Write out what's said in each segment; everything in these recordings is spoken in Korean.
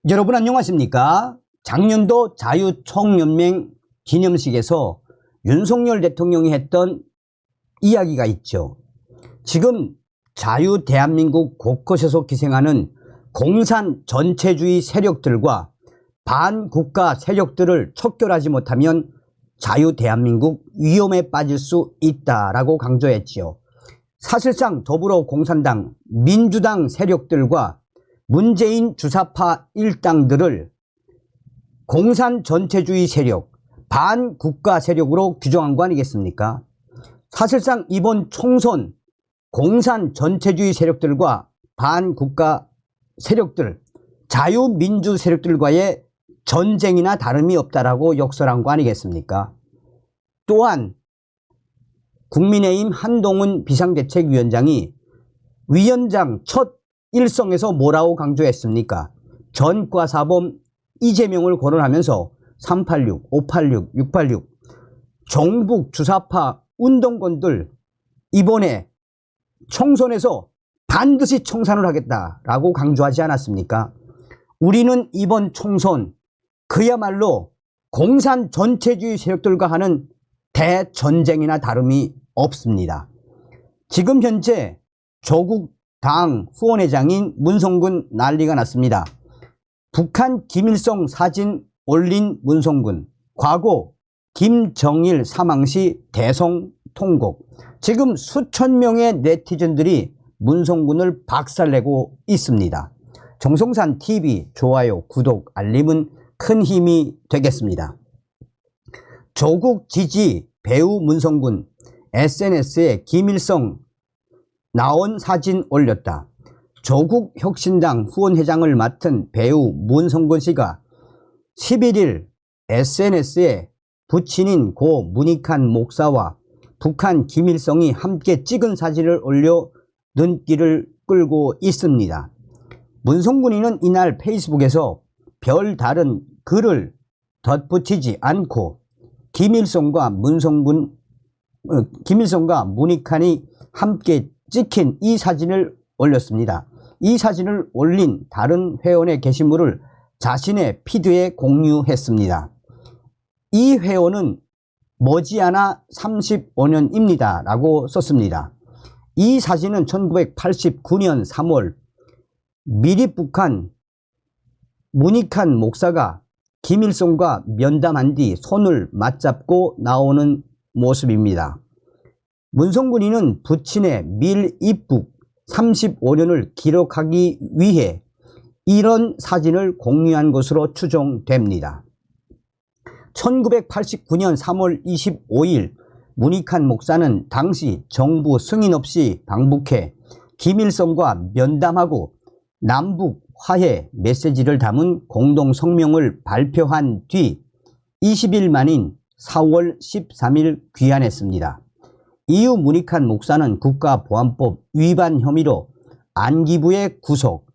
여러분 안녕하십니까? 작년도 자유총연맹 기념식에서 윤석열 대통령이 했던 이야기가 있죠. 지금 자유 대한민국 곳곳에서 기생하는 공산 전체주의 세력들과 반국가 세력들을 척결하지 못하면 자유 대한민국 위험에 빠질 수 있다라고 강조했지요. 사실상 더불어공산당, 민주당 세력들과 문재인 주사파 일당들을 공산 전체주의 세력, 반국가 세력으로 규정한 거 아니겠습니까? 사실상 이번 총선 공산 전체주의 세력들과 반국가 세력들, 자유민주 세력들과의 전쟁이나 다름이 없다라고 역설한 거 아니겠습니까? 또한 국민의힘 한동훈 비상대책위원장이 위원장 첫 일성에서 뭐라고 강조했습니까? 전과사범 이재명을 거론하면서 386, 586, 686 종북 주사파 운동권들 이번에 총선에서 반드시 청산을 하겠다라고 강조하지 않았습니까? 우리는 이번 총선 그야말로 공산 전체주의 세력들과 하는 대전쟁이나 다름이 없습니다. 지금 현재 조국 당 후원회장인 문성군 난리가 났습니다. 북한 김일성 사진 올린 문성군, 과거 김정일 사망 시 대성 통곡. 지금 수천 명의 네티즌들이 문성군을 박살내고 있습니다. 정성산 TV 좋아요, 구독, 알림은 큰 힘이 되겠습니다. 조국 지지 배우 문성군 SNS에 김일성 나온 사진 올렸다. 조국 혁신당 후원회장을 맡은 배우 문성군 씨가 11일 SNS에 부친인 고 문익환 목사와 북한 김일성이 함께 찍은 사진을 올려 눈길을 끌고 있습니다. 문성군이는 이날 페이스북에서 별다른 글을 덧붙이지 않고 김일성과 문익환이 함께 찍힌 이 사진을 올렸습니다. 이 사진을 올린 다른 회원의 게시물을 자신의 피드에 공유했습니다. 이 회원은 머지않아 35년입니다 라고 썼습니다. 이 사진은 1989년 3월 미립북한 문익환 목사가 김일성과 면담한 뒤 손을 맞잡고 나오는 모습입니다. 문성군이는 부친의 밀입북 35년을 기록하기 위해 이런 사진을 공유한 것으로 추정됩니다. 1989년 3월 25일 문익환 목사는 당시 정부 승인 없이 방북해 김일성과 면담하고 남북 화해 메시지를 담은 공동 성명을 발표한 뒤 20일 만인 4월 13일 귀환했습니다. 이후 문익환 목사는 국가보안법 위반 혐의로 안기부에 구속,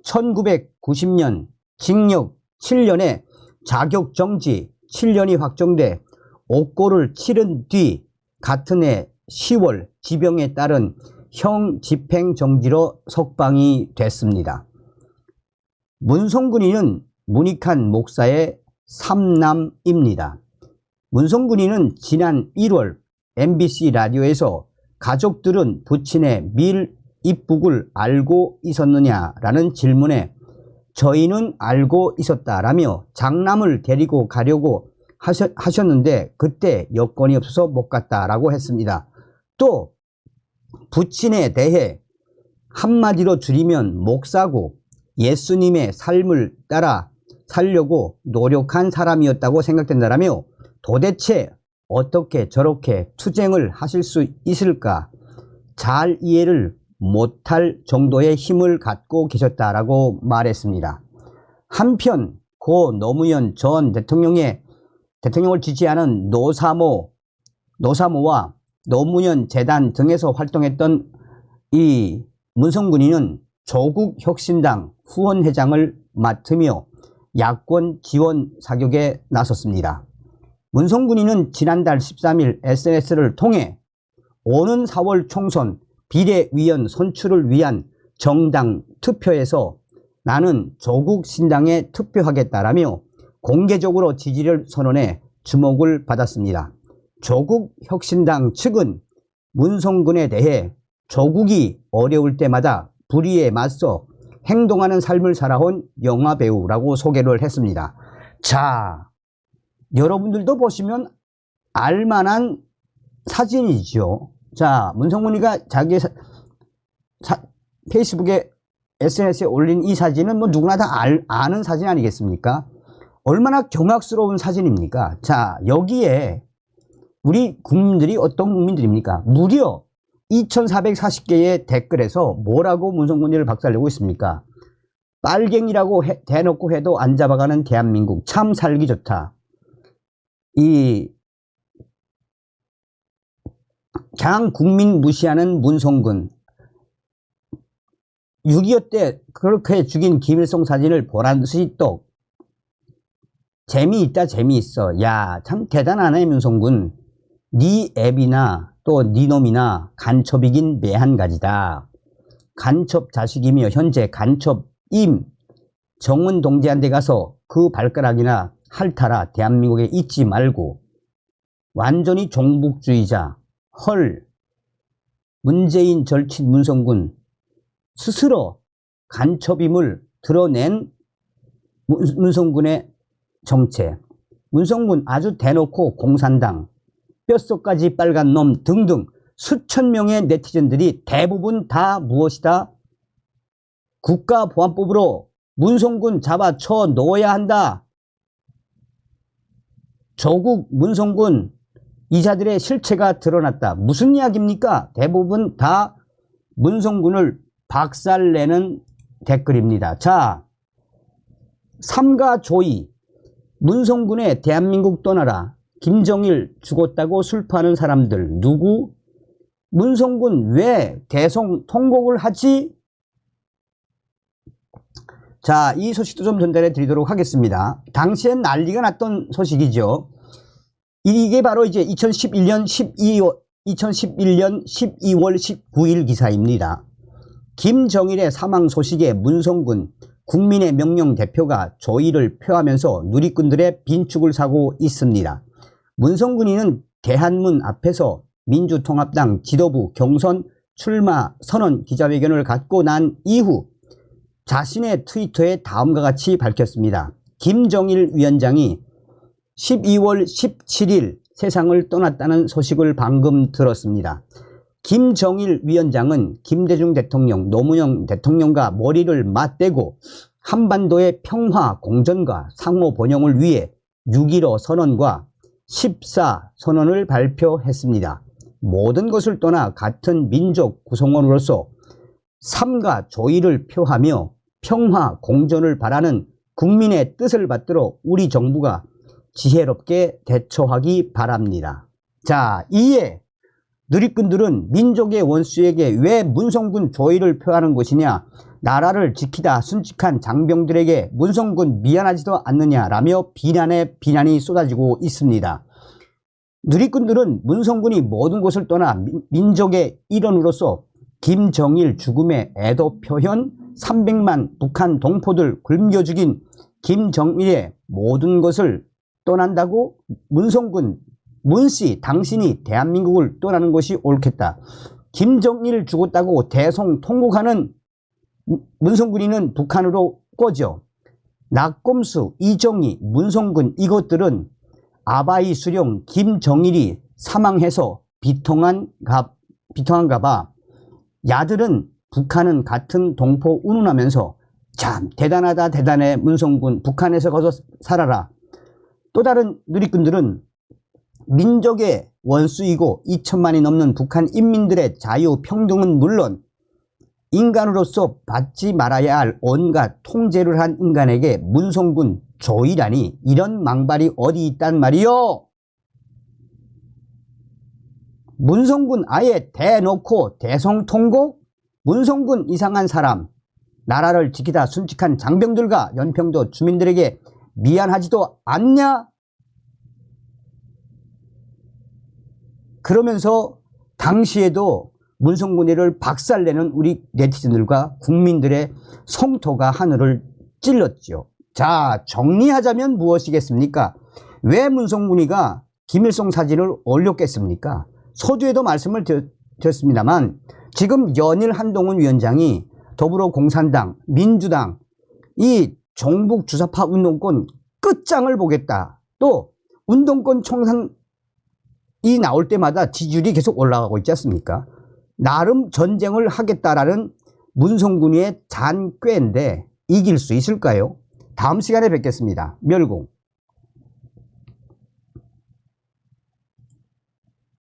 1990년 징역 7년에 자격정지 7년이 확정돼 옥고를 치른 뒤 같은 해 10월 지병에 따른 형 집행정지로 석방이 됐습니다. 문성군이는 문익환 목사의 삼남입니다. 문성군이는 지난 1월 MBC 라디오에서 가족들은 부친의 밀입북을 알고 있었느냐라는 질문에 저희는 알고 있었다라며 장남을 데리고 가려고 하셨는데 그때 여건이 없어서 못 갔다라고 했습니다. 또 부친에 대해 한마디로 줄이면 목사고 예수님의 삶을 따라 살려고 노력한 사람이었다고 생각된다라며 도대체 어떻게 저렇게 투쟁을 하실 수 있을까 잘 이해를 못할 정도의 힘을 갖고 계셨다라고 말했습니다. 한편 고 노무현 전 대통령을 지지하는 노사모와 노무현 재단 등에서 활동했던 이 문성군이는 조국 혁신당 후원회장을 맡으며 야권 지원 사격에 나섰습니다. 문성군이는 지난달 13일 SNS를 통해 오는 4월 총선 비례위원 선출을 위한 정당 투표에서 나는 조국 신당에 투표하겠다라며 공개적으로 지지를 선언해 주목을 받았습니다. 조국 혁신당 측은 문성군에 대해 조국이 어려울 때마다 불의에 맞서 행동하는 삶을 살아온 영화배우라고 소개를 했습니다. 자, 여러분들도 보시면 알만한 사진이죠. 자, 문성군이가 자기 페이스북에 SNS에 올린 이 사진은 뭐 누구나 다 아는 사진 아니겠습니까? 얼마나 경악스러운 사진입니까? 자, 여기에 우리 국민들이 어떤 국민들입니까? 무려 2440개의 댓글에서 뭐라고 문성군이를 박살내고 있습니까? 빨갱이라고 대놓고 해도 안 잡아가는 대한민국 참 살기 좋다. 이 그냥 국민 무시하는 문성군, 6.25 때 그렇게 죽인 김일성 사진을 보란듯이 또 재미있다 재미있어. 야, 참 대단하네 문성군. 네 앱이나 또 네 놈이나 간첩이긴 매한가지다. 간첩 자식이며 현재 간첩임 정은 동지한테 가서 그 발가락이나 핥아라. 대한민국에 잊지 말고. 완전히 종북주의자. 헐. 문재인 절친 문성군 스스로 간첩임을 드러낸 문성군의 정체. 문성군 아주 대놓고 공산당, 뼛속까지 빨간 놈 등등 수천 명의 네티즌들이 대부분 다 무엇이다? 국가보안법으로 문성군 잡아쳐 넣어야 한다. 조국 문성군 이자들의 실체가 드러났다. 무슨 이야기입니까? 대부분 다 문성군을 박살내는 댓글입니다. 자, 삼가 조이, 문성군의 대한민국 떠나라, 김정일 죽었다고 슬퍼하는 사람들 누구? 문성군 왜 대성 통곡을 하지? 자, 이 소식도 좀 전달해 드리도록 하겠습니다. 당시엔 난리가 났던 소식이죠. 이게 바로 이제 2011년 12월 19일 기사입니다. 김정일의 사망 소식에 문성군 국민의 명령 대표가 조의를 표하면서 누리꾼들의 빈축을 사고 있습니다. 문성군이는 대한문 앞에서 민주통합당 지도부 경선 출마 선언 기자회견을 갖고 난 이후 자신의 트위터에 다음과 같이 밝혔습니다. 김정일 위원장이 12월 17일 세상을 떠났다는 소식을 방금 들었습니다. 김정일 위원장은 김대중 대통령, 노무현 대통령과 머리를 맞대고 한반도의 평화 공존과 상호 번영을 위해 6.15 선언과 14 선언을 발표했습니다. 모든 것을 떠나 같은 민족 구성원으로서 삼가 조의를 표하며 평화 공존을 바라는 국민의 뜻을 받들어 우리 정부가 지혜롭게 대처하기 바랍니다. 자, 이에 누리꾼들은 민족의 원수에게 왜 문성군 조의를 표하는 것이냐, 나라를 지키다 순직한 장병들에게 문성군 미안하지도 않느냐라며 비난이 쏟아지고 있습니다. 누리꾼들은 문성군이 모든 것을 떠나 민족의 일원으로서 김정일 죽음의 애도 표현, 300만 북한 동포들 굶겨 죽인 김정일의 모든 것을 떠난다고? 문성군, 문씨, 당신이 대한민국을 떠나는 것이 옳겠다. 김정일 죽었다고 대성 통곡하는 문성군이는 북한으로 꺼져. 낙검수, 이정희, 문성군 이것들은 아바이 수령 김정일이 사망해서 비통한가 봐. 야들은 북한은 같은 동포 운운하면서 참 대단하다 대단해 문성군 북한에서 거저 살아라. 또 다른 누리꾼들은 민족의 원수이고 2천만이 넘는 북한 인민들의 자유 평등은 물론 인간으로서 받지 말아야 할 온갖 통제를 한 인간에게 문성군 조의라니, 이런 망발이 어디 있단 말이요. 문성군 아예 대놓고 대성통곡? 문성군 이상한 사람, 나라를 지키다 순직한 장병들과 연평도 주민들에게 미안하지도 않냐? 그러면서 당시에도 문성군이를 박살내는 우리 네티즌들과 국민들의 성토가 하늘을 찔렀죠. 자, 정리하자면 무엇이겠습니까? 왜 문성군이가 김일성 사진을 올렸겠습니까? 서두에도 말씀을 드렸습니다만 지금 연일 한동훈 위원장이 더불어공산당, 민주당, 이 종북 주사파 운동권 끝장을 보겠다. 또 운동권 총선이 나올 때마다 지지율이 계속 올라가고 있지 않습니까? 나름 전쟁을 하겠다라는 문성군이의 잔꾀인데 이길 수 있을까요? 다음 시간에 뵙겠습니다. 멸공.